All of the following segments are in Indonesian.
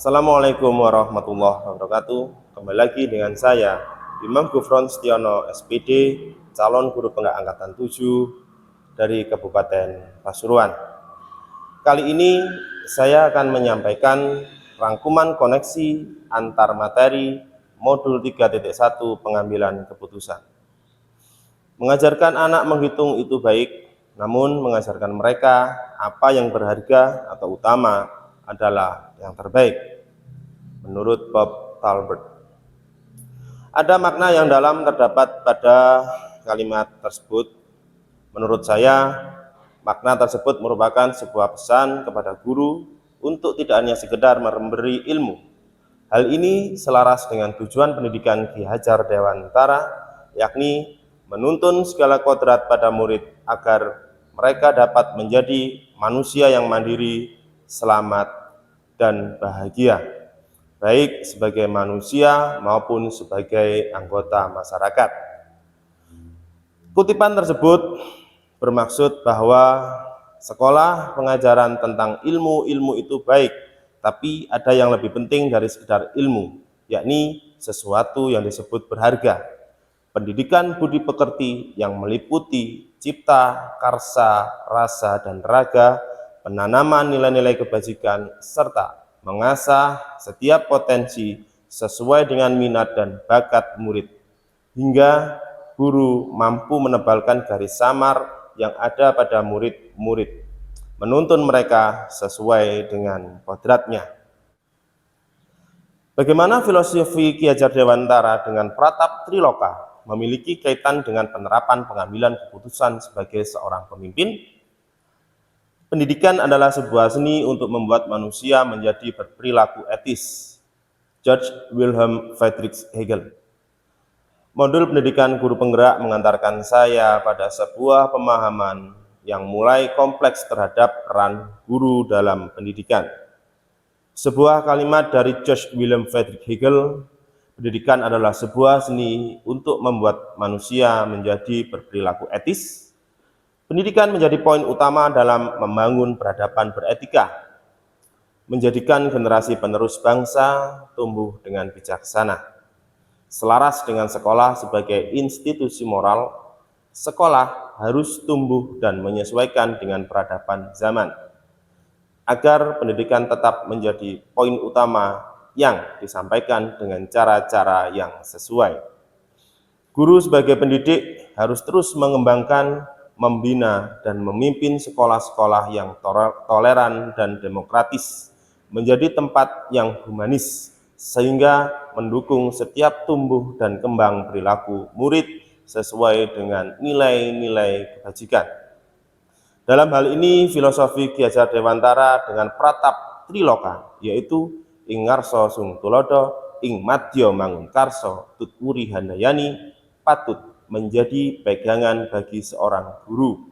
Assalamualaikum warahmatullahi wabarakatuh. Kembali lagi dengan saya, Imam Gufron Setiono, SPD, calon guru penggerak angkatan 7 dari Kabupaten Pasuruan. Kali ini saya akan menyampaikan rangkuman koneksi antar materi modul 3.1 pengambilan keputusan. Mengajarkan anak menghitung itu baik, namun mengajarkan mereka apa yang berharga atau utama adalah yang terbaik, menurut Bob Talbert. Ada makna yang dalam terdapat pada kalimat tersebut. Menurut saya, makna tersebut merupakan sebuah pesan kepada guru untuk tidak hanya sekedar memberi ilmu. Hal ini selaras dengan tujuan pendidikan Ki Hajar Dewantara, yakni menuntun segala kodrat pada murid agar mereka dapat menjadi manusia yang mandiri, selamat, dan bahagia, baik sebagai manusia maupun sebagai anggota masyarakat. Kutipan tersebut bermaksud bahwa sekolah pengajaran tentang ilmu itu baik, tapi ada yang lebih penting dari sekedar ilmu, yakni sesuatu yang disebut berharga. Pendidikan budi pekerti yang meliputi cipta, karsa, rasa, dan raga, penanaman nilai-nilai kebajikan, serta mengasah setiap potensi sesuai dengan minat dan bakat murid, hingga guru mampu menebalkan garis samar yang ada pada murid-murid, menuntun mereka sesuai dengan kodratnya. Bagaimana filosofi Ki Hajar Dewantara dengan Pratap Triloka memiliki kaitan dengan penerapan pengambilan keputusan sebagai seorang pemimpin? Pendidikan adalah sebuah seni untuk membuat manusia menjadi berperilaku etis. George Wilhelm Friedrich Hegel. Modul pendidikan guru penggerak mengantarkan saya pada sebuah pemahaman yang mulai kompleks terhadap peran guru dalam pendidikan. Sebuah kalimat dari George Wilhelm Friedrich Hegel, pendidikan adalah sebuah seni untuk membuat manusia menjadi berperilaku etis. Pendidikan menjadi poin utama dalam membangun peradaban beretika, menjadikan generasi penerus bangsa tumbuh dengan bijaksana. Selaras dengan sekolah sebagai institusi moral, sekolah harus tumbuh dan menyesuaikan dengan peradaban zaman, agar pendidikan tetap menjadi poin utama yang disampaikan dengan cara-cara yang sesuai. Guru sebagai pendidik harus terus mengembangkan, membina, dan memimpin sekolah-sekolah yang toleran dan demokratis, menjadi tempat yang humanis, sehingga mendukung setiap tumbuh dan kembang perilaku murid sesuai dengan nilai-nilai kebajikan. Dalam hal ini, filosofi Ki Hajar Dewantara dengan Pratap Triloka, yaitu ing ngarsa sung tulodo, ing madya mangun karso, tutwuri handayani, patut menjadi pegangan bagi seorang guru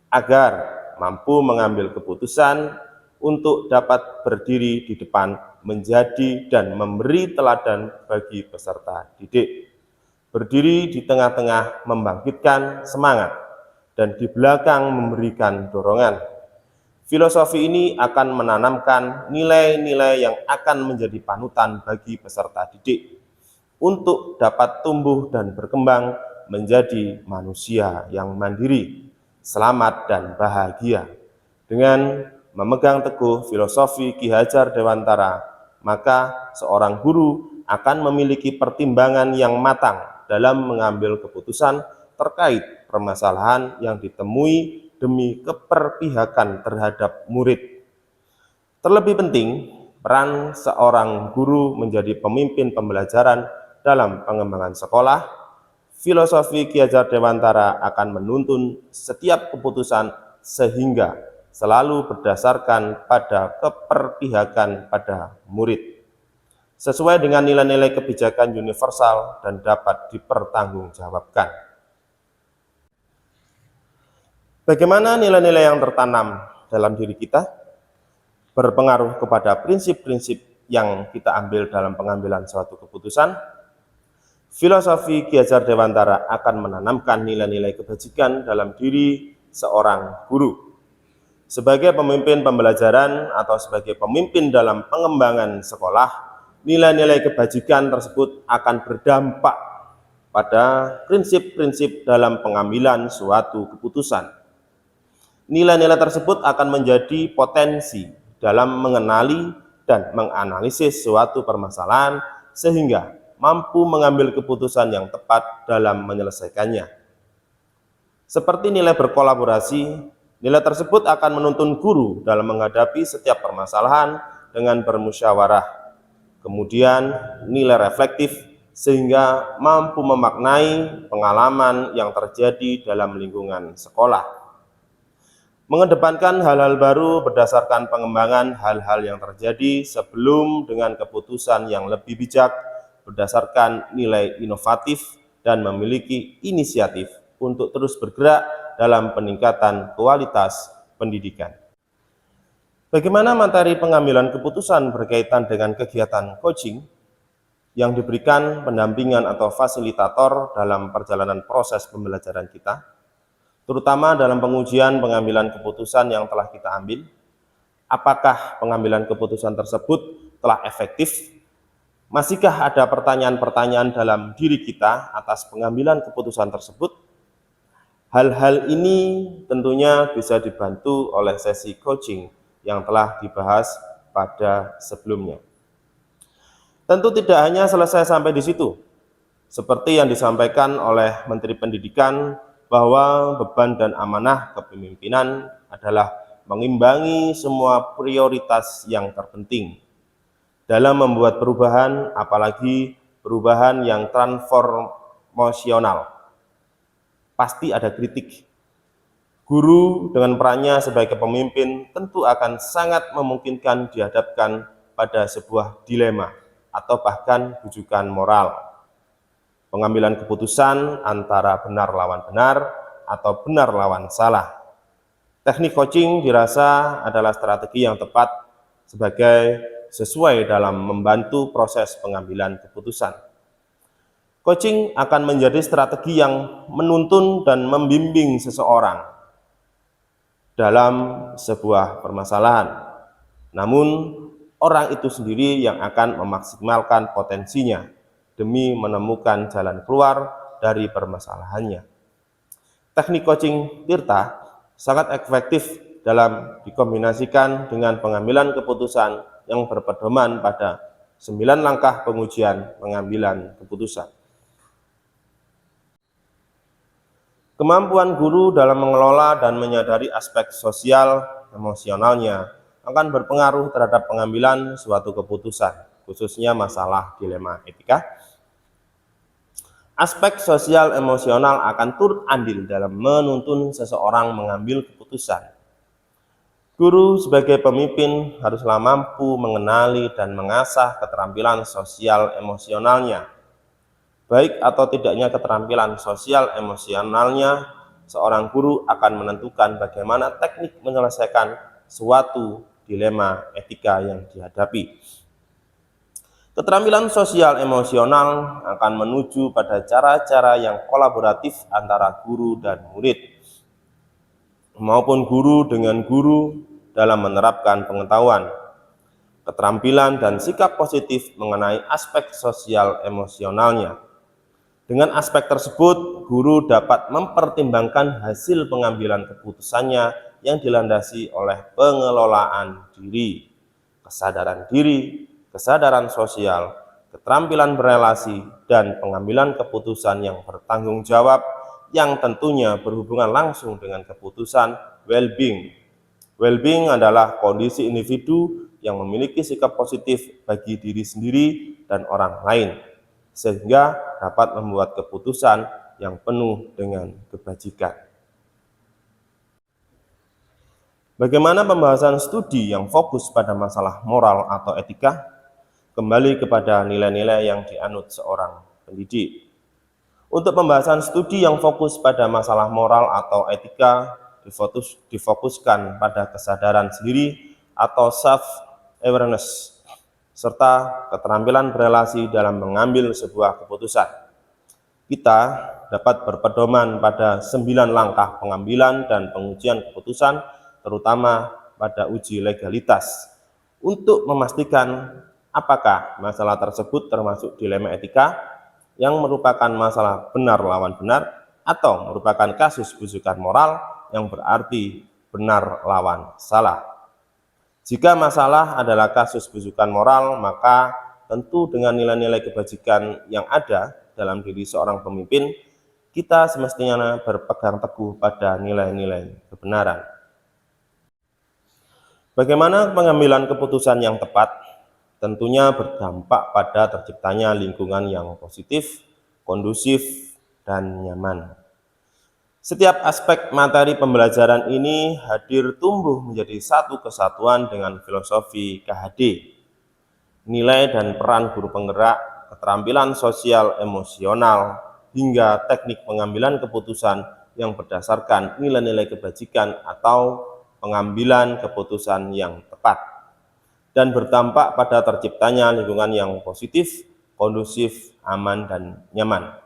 agar mampu mengambil keputusan untuk dapat berdiri di depan, menjadi dan memberi teladan bagi peserta didik, berdiri di tengah-tengah membangkitkan semangat, dan di belakang memberikan dorongan. Filosofi ini akan menanamkan nilai-nilai yang akan menjadi panutan bagi peserta didik untuk dapat tumbuh dan berkembang menjadi manusia yang mandiri, selamat, dan bahagia. Dengan memegang teguh filosofi Ki Hajar Dewantara, maka seorang guru akan memiliki pertimbangan yang matang dalam mengambil keputusan terkait permasalahan yang ditemui demi keberpihakan terhadap murid. Terlebih penting, peran seorang guru menjadi pemimpin pembelajaran dalam pengembangan sekolah. Filosofi Ki Hajar Dewantara akan menuntun setiap keputusan sehingga selalu berdasarkan pada keberpihakan pada murid, sesuai dengan nilai-nilai kebijakan universal dan dapat dipertanggungjawabkan. Bagaimana nilai-nilai yang tertanam dalam diri kita berpengaruh kepada prinsip-prinsip yang kita ambil dalam pengambilan suatu keputusan? Filosofi Ki Hajar Dewantara akan menanamkan nilai-nilai kebajikan dalam diri seorang guru. Sebagai pemimpin pembelajaran atau sebagai pemimpin dalam pengembangan sekolah, nilai-nilai kebajikan tersebut akan berdampak pada prinsip-prinsip dalam pengambilan suatu keputusan. Nilai-nilai tersebut akan menjadi potensi dalam mengenali dan menganalisis suatu permasalahan sehingga mampu mengambil keputusan yang tepat dalam menyelesaikannya. Seperti nilai berkolaborasi, nilai tersebut akan menuntun guru dalam menghadapi setiap permasalahan dengan bermusyawarah. Kemudian nilai reflektif sehingga mampu memaknai pengalaman yang terjadi dalam lingkungan sekolah. Mengedepankan hal-hal baru berdasarkan pengembangan hal-hal yang terjadi sebelum dengan keputusan yang lebih bijak berdasarkan nilai inovatif dan memiliki inisiatif untuk terus bergerak dalam peningkatan kualitas pendidikan. Bagaimana materi pengambilan keputusan berkaitan dengan kegiatan coaching yang diberikan pendampingan atau fasilitator dalam perjalanan proses pembelajaran kita, terutama dalam pengujian pengambilan keputusan yang telah kita ambil? Apakah pengambilan keputusan tersebut telah efektif? Masihkah ada pertanyaan-pertanyaan dalam diri kita atas pengambilan keputusan tersebut? Hal-hal ini tentunya bisa dibantu oleh sesi coaching yang telah dibahas pada sebelumnya. Tentu tidak hanya selesai sampai di situ. Seperti yang disampaikan oleh Menteri Pendidikan bahwa beban dan amanah kepemimpinan adalah mengimbangi semua prioritas yang terpenting dalam membuat perubahan, apalagi perubahan yang transformasional. Pasti ada kritik. Guru dengan perannya sebagai pemimpin tentu akan sangat memungkinkan dihadapkan pada sebuah dilema atau bahkan bujukan moral. Pengambilan keputusan antara benar lawan benar atau benar lawan salah. Teknik coaching dirasa adalah strategi yang tepat sebagai sesuai dalam membantu proses pengambilan keputusan. Coaching akan menjadi strategi yang menuntun dan membimbing seseorang dalam sebuah permasalahan. Namun, orang itu sendiri yang akan memaksimalkan potensinya demi menemukan jalan keluar dari permasalahannya. Teknik coaching Tirta sangat efektif dalam dikombinasikan dengan pengambilan keputusan yang berpedoman pada 9 langkah pengujian pengambilan keputusan. Kemampuan guru dalam mengelola dan menyadari aspek sosial emosionalnya akan berpengaruh terhadap pengambilan suatu keputusan, khususnya masalah dilema etika. Aspek sosial emosional akan turut andil dalam menuntun seseorang mengambil keputusan. Guru sebagai pemimpin haruslah mampu mengenali dan mengasah keterampilan sosial emosionalnya. Baik atau tidaknya keterampilan sosial emosionalnya, seorang guru akan menentukan bagaimana teknik menyelesaikan suatu dilema etika yang dihadapi. Keterampilan sosial emosional akan menuju pada cara-cara yang kolaboratif antara guru dan murid, maupun guru dengan guru dalam menerapkan pengetahuan, keterampilan dan sikap positif mengenai aspek sosial emosionalnya. Dengan aspek tersebut, guru dapat mempertimbangkan hasil pengambilan keputusannya yang dilandasi oleh pengelolaan diri, kesadaran sosial, keterampilan berelasi, dan pengambilan keputusan yang bertanggung jawab yang tentunya berhubungan langsung dengan keputusan well-being. Well-being adalah kondisi individu yang memiliki sikap positif bagi diri sendiri dan orang lain, sehingga dapat membuat keputusan yang penuh dengan kebajikan. Bagaimana pembahasan studi yang fokus pada masalah moral atau etika? Kembali kepada nilai-nilai yang dianut seorang pendidik. Untuk pembahasan studi yang fokus pada masalah moral atau etika, difokuskan pada kesadaran sendiri atau self-awareness, serta keterampilan berelasi dalam mengambil sebuah keputusan. Kita dapat berpedoman pada 9 langkah pengambilan dan pengujian keputusan, terutama pada uji legalitas, untuk memastikan apakah masalah tersebut termasuk dilema etika yang merupakan masalah benar lawan benar atau merupakan kasus bujukan moral yang berarti benar lawan salah. Jika masalah adalah kasus bujukan moral, maka tentu dengan nilai-nilai kebajikan yang ada dalam diri seorang pemimpin, kita semestinya berpegang teguh pada nilai-nilai kebenaran. Bagaimana pengambilan keputusan yang tepat? Tentunya berdampak pada terciptanya lingkungan yang positif, kondusif, dan nyaman. Setiap aspek materi pembelajaran ini hadir tumbuh menjadi satu kesatuan dengan filosofi KHD. Nilai dan peran guru penggerak, keterampilan sosial emosional, hingga teknik pengambilan keputusan yang berdasarkan nilai-nilai kebajikan atau pengambilan keputusan yang tepat, dan berdampak pada terciptanya lingkungan yang positif, kondusif, aman, dan nyaman.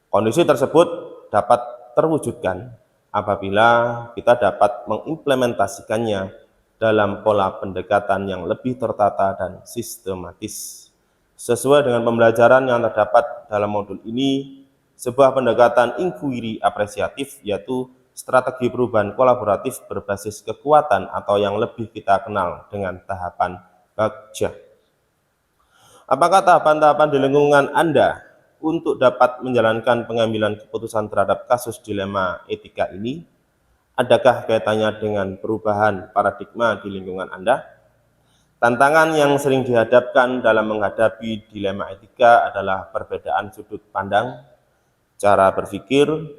Kondisi tersebut dapat terwujudkan apabila kita dapat mengimplementasikannya dalam pola pendekatan yang lebih tertata dan sistematis. Sesuai dengan pembelajaran yang terdapat dalam modul ini, sebuah pendekatan inquiry apresiatif, yaitu strategi perubahan kolaboratif berbasis kekuatan atau yang lebih kita kenal dengan tahapan Bagja. Apakah tahapan-tahapan di lingkungan Anda untuk dapat menjalankan pengambilan keputusan terhadap kasus dilema etika ini? Adakah kaitannya dengan perubahan paradigma di lingkungan Anda? Tantangan yang sering dihadapkan dalam menghadapi dilema etika adalah perbedaan sudut pandang, cara berpikir,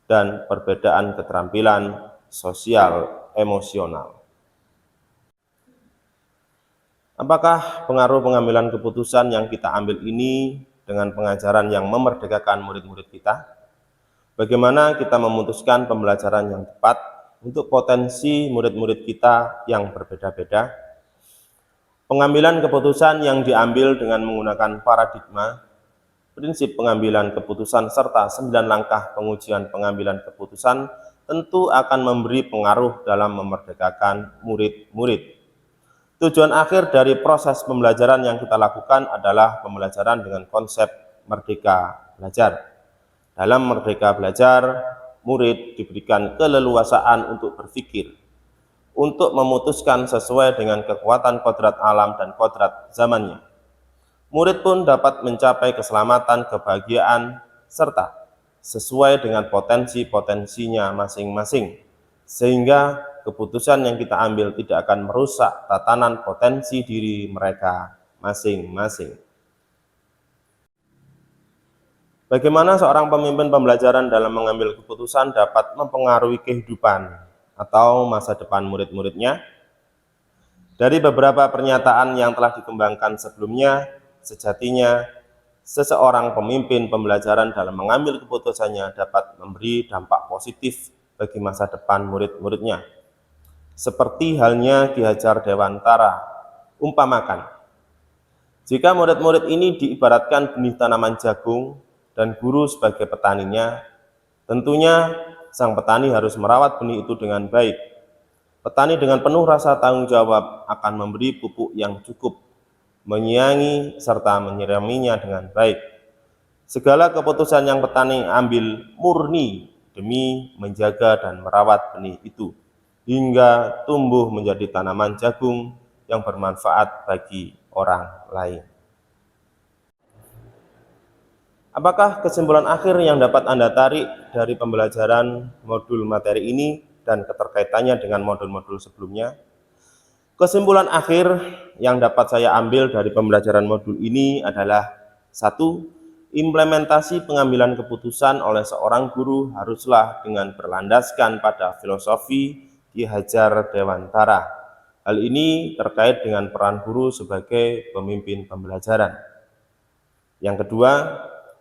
dan perbedaan keterampilan sosial emosional. Apakah pengaruh pengambilan keputusan yang kita ambil ini dengan pengajaran yang memerdekakan murid-murid kita? Bagaimana kita memutuskan pembelajaran yang tepat untuk potensi murid-murid kita yang berbeda-beda? Pengambilan keputusan yang diambil dengan menggunakan paradigma, prinsip pengambilan keputusan, serta 9 langkah pengujian pengambilan keputusan tentu akan memberi pengaruh dalam memerdekakan murid-murid. Tujuan akhir dari proses pembelajaran yang kita lakukan adalah pembelajaran dengan konsep merdeka belajar. Dalam merdeka belajar, murid diberikan keleluasaan untuk berpikir, untuk memutuskan sesuai dengan kekuatan kodrat alam dan kodrat zamannya. Murid pun dapat mencapai keselamatan, kebahagiaan, serta sesuai dengan potensi-potensinya masing-masing, sehingga keputusan yang kita ambil tidak akan merusak tatanan potensi diri mereka masing-masing. Bagaimana seorang pemimpin pembelajaran dalam mengambil keputusan dapat mempengaruhi kehidupan atau masa depan murid-muridnya? Dari beberapa pernyataan yang telah dikembangkan sebelumnya, sejatinya seseorang pemimpin pembelajaran dalam mengambil keputusannya dapat memberi dampak positif bagi masa depan murid-muridnya. Seperti halnya Ki Hajar Dewantara umpamakan, jika murid-murid ini diibaratkan benih tanaman jagung dan guru sebagai petaninya, tentunya sang petani harus merawat benih itu dengan baik. Petani dengan penuh rasa tanggung jawab akan memberi pupuk yang cukup, menyiangi serta menyiraminya dengan baik. Segala keputusan yang petani ambil murni demi menjaga dan merawat benih itu, hingga tumbuh menjadi tanaman jagung yang bermanfaat bagi orang lain. Apakah kesimpulan akhir yang dapat Anda tarik dari pembelajaran modul materi ini dan keterkaitannya dengan modul-modul sebelumnya? Kesimpulan akhir yang dapat saya ambil dari pembelajaran modul ini adalah: 1. Implementasi pengambilan keputusan oleh seorang guru haruslah dengan berlandaskan pada filosofi Ki Hajar Dewantara. Hal ini terkait dengan peran guru sebagai pemimpin pembelajaran. Yang kedua,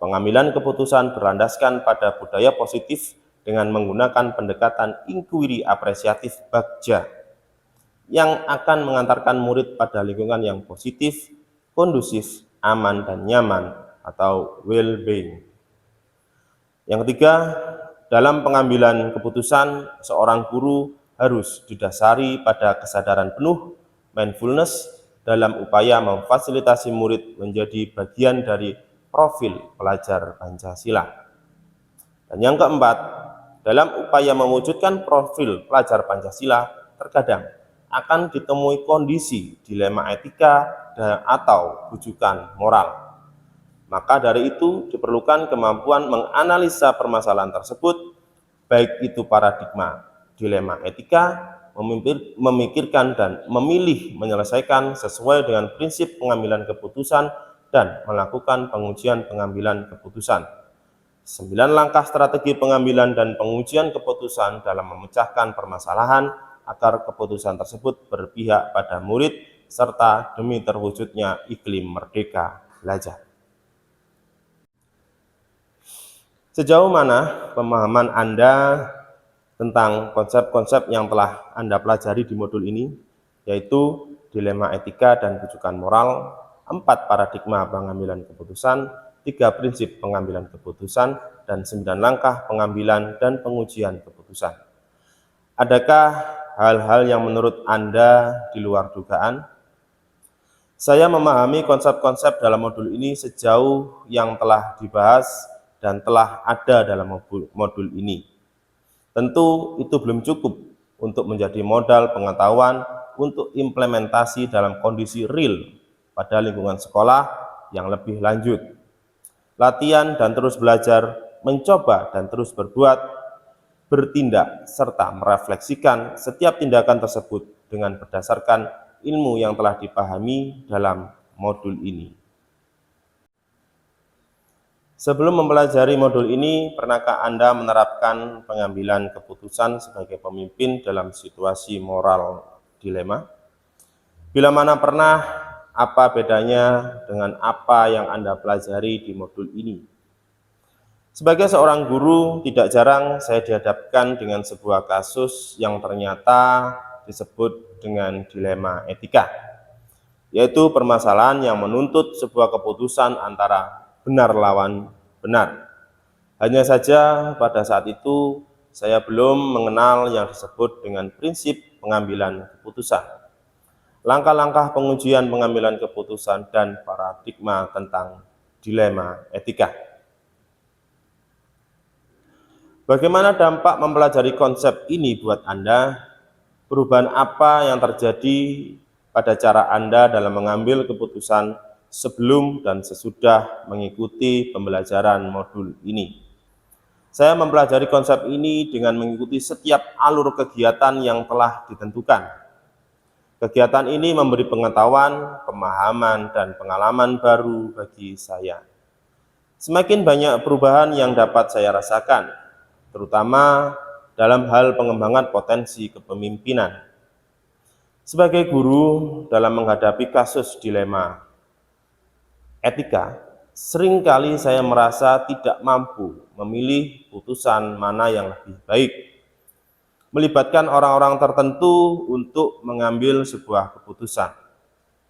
pengambilan keputusan berlandaskan pada budaya positif dengan menggunakan pendekatan inquiry apresiatif Bagja, yang akan mengantarkan murid pada lingkungan yang positif, kondusif, aman, dan nyaman atau well-being. Yang ketiga, dalam pengambilan keputusan, seorang guru harus didasari pada kesadaran penuh, mindfulness, dalam upaya memfasilitasi murid menjadi bagian dari profil pelajar Pancasila. Dan yang keempat, dalam upaya mewujudkan profil pelajar Pancasila, terkadang akan ditemui kondisi dilema etika atau bujukan moral. Maka dari itu diperlukan kemampuan menganalisa permasalahan tersebut, baik itu paradigma dilema etika, memikirkan dan memilih menyelesaikan sesuai dengan prinsip pengambilan keputusan dan melakukan pengujian pengambilan keputusan. 9 langkah strategi pengambilan dan pengujian keputusan dalam memecahkan permasalahan agar keputusan tersebut berpihak pada murid serta demi terwujudnya iklim merdeka belajar. Sejauh mana pemahaman Anda tentang konsep-konsep yang telah Anda pelajari di modul ini, yaitu dilema etika dan bujukan moral, 4 paradigma pengambilan keputusan, 3 prinsip pengambilan keputusan, dan 9 langkah pengambilan dan pengujian keputusan. Adakah hal-hal yang menurut Anda di luar dugaan? Saya memahami konsep-konsep dalam modul ini sejauh yang telah dibahas dan telah ada dalam modul ini. Tentu itu belum cukup untuk menjadi modal pengetahuan untuk implementasi dalam kondisi real pada lingkungan sekolah yang lebih lanjut. Latihan dan terus belajar, mencoba dan terus berbuat, bertindak, serta merefleksikan setiap tindakan tersebut dengan berdasarkan ilmu yang telah dipahami dalam modul ini. Sebelum mempelajari modul ini, pernahkah Anda menerapkan pengambilan keputusan sebagai pemimpin dalam situasi moral dilema? Bila mana pernah, apa bedanya dengan apa yang Anda pelajari di modul ini? Sebagai seorang guru, tidak jarang saya dihadapkan dengan sebuah kasus yang ternyata disebut dengan dilema etika, yaitu permasalahan yang menuntut sebuah keputusan antara benar lawan benar. Hanya saja pada saat itu saya belum mengenal yang disebut dengan prinsip pengambilan keputusan, langkah-langkah pengujian pengambilan keputusan, dan paradigma tentang dilema etika. Bagaimana dampak mempelajari konsep ini buat Anda? Perubahan apa yang terjadi pada cara Anda dalam mengambil keputusan sebelum dan sesudah mengikuti pembelajaran modul ini? Saya mempelajari konsep ini dengan mengikuti setiap alur kegiatan yang telah ditentukan. Kegiatan ini memberi pengetahuan, pemahaman, dan pengalaman baru bagi saya. Semakin banyak perubahan yang dapat saya rasakan, terutama dalam hal pengembangan potensi kepemimpinan. Sebagai guru, dalam menghadapi kasus dilema etika, seringkali saya merasa tidak mampu memilih putusan mana yang lebih baik, melibatkan orang-orang tertentu untuk mengambil sebuah keputusan.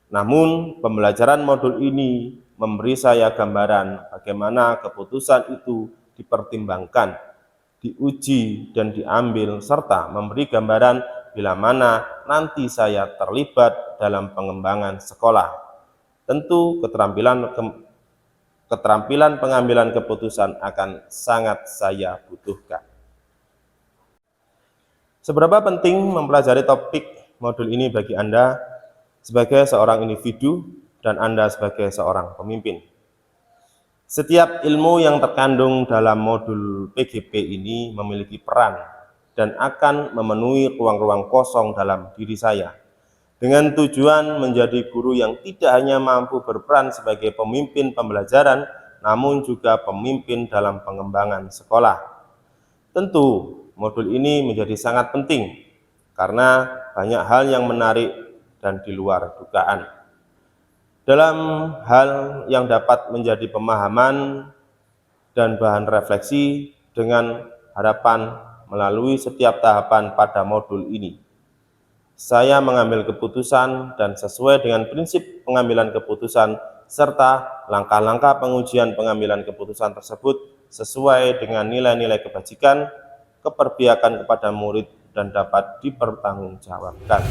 Namun, pembelajaran modul ini memberi saya gambaran bagaimana keputusan itu dipertimbangkan, diuji, dan diambil, serta memberi gambaran bila mana nanti saya terlibat dalam pengembangan sekolah. Tentu keterampilan pengambilan keputusan akan sangat saya butuhkan. Seberapa penting mempelajari topik modul ini bagi Anda sebagai seorang individu dan Anda sebagai seorang pemimpin? Setiap ilmu yang terkandung dalam modul PGP ini memiliki peran dan akan memenuhi ruang-ruang kosong dalam diri saya, dengan tujuan menjadi guru yang tidak hanya mampu berperan sebagai pemimpin pembelajaran, namun juga pemimpin dalam pengembangan sekolah. Tentu, modul ini menjadi sangat penting, karena banyak hal yang menarik dan di luar dugaan. Dalam hal yang dapat menjadi pemahaman dan bahan refleksi dengan harapan melalui setiap tahapan pada modul ini. Saya mengambil keputusan dan sesuai dengan prinsip pengambilan keputusan serta langkah-langkah pengujian pengambilan keputusan tersebut sesuai dengan nilai-nilai kebajikan, keperpihakan kepada murid, dan dapat dipertanggungjawabkan.